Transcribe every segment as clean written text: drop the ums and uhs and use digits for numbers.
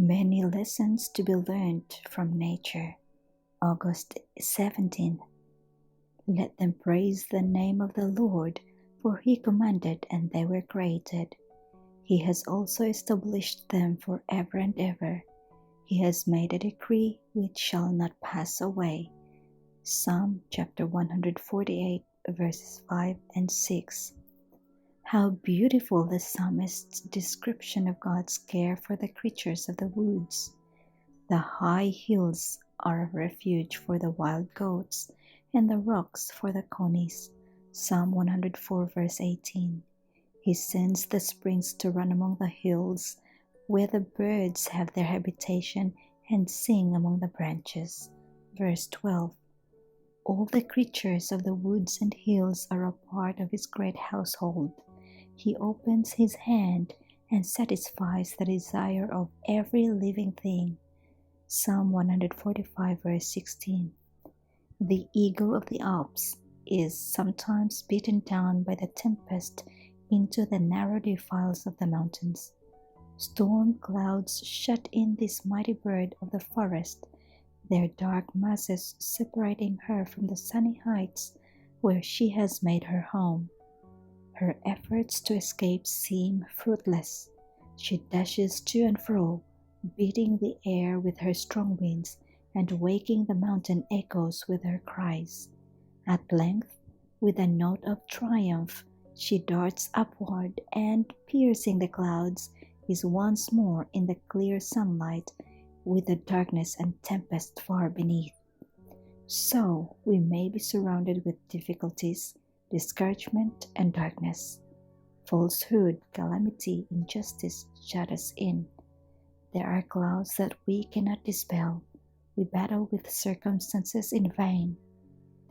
Many lessons to be learned from nature. August 17th. Let them praise the name of the Lord, for He commanded and they were created. He has also established them forever and ever. He has made a decree which shall not pass away. Psalm chapter 148, verses 5 and 6. How beautiful the psalmist's description of God's care for the creatures of the woods. The high hills are a refuge for the wild goats, and the rocks for the conies. Psalm 104, verse 18. He sends the springs to run among the hills, where the birds have their habitation and sing among the branches. Verse 12. All the creatures of the woods and hills are a part of His great household. He opens His hand and satisfies the desire of every living thing. Psalm 145, verse 16. The eagle of the Alps is sometimes beaten down by the tempest into the narrow defiles of the mountains. Storm clouds shut in this mighty bird of the forest, their dark masses separating her from the sunny heights where she has made her home. Her efforts to escape seem fruitless. She dashes to and fro, beating the air with her strong wings and waking the mountain echoes with her cries. At length, with a note of triumph, she darts upward and, piercing the clouds, is once more in the clear sunlight with the darkness and tempest far beneath. So we may be surrounded with difficulties, discouragement, and darkness. Falsehood, calamity, injustice shut us in. There are clouds that we cannot dispel. We battle with circumstances in vain.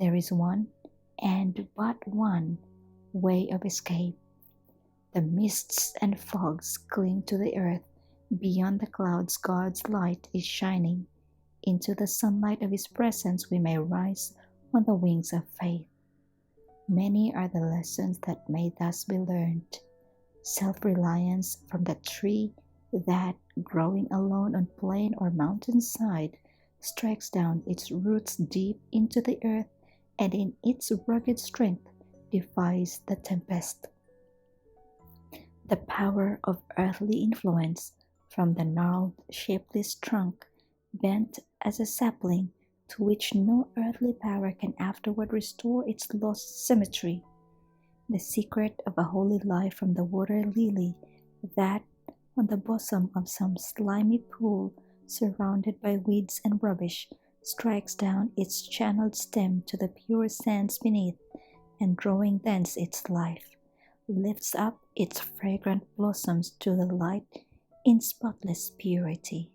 There is one, and but one, way of escape. The mists and fogs cling to the earth. Beyond the clouds God's light is shining. Into the sunlight of His presence we may rise on the wings of faith. Many are the lessons that may thus be learned. Self-reliance from the tree that, growing alone on plain or mountainside, strikes down its roots deep into the earth and in its rugged strength defies the tempest. The power of earthly influence from the gnarled, shapeless trunk, bent as a sapling, to which no earthly power can afterward restore its lost symmetry. The secret of a holy life from the water lily that, on the bosom of some slimy pool, surrounded by weeds and rubbish, strikes down its channeled stem to the pure sands beneath, and drawing thence its life, lifts up its fragrant blossoms to the light in spotless purity.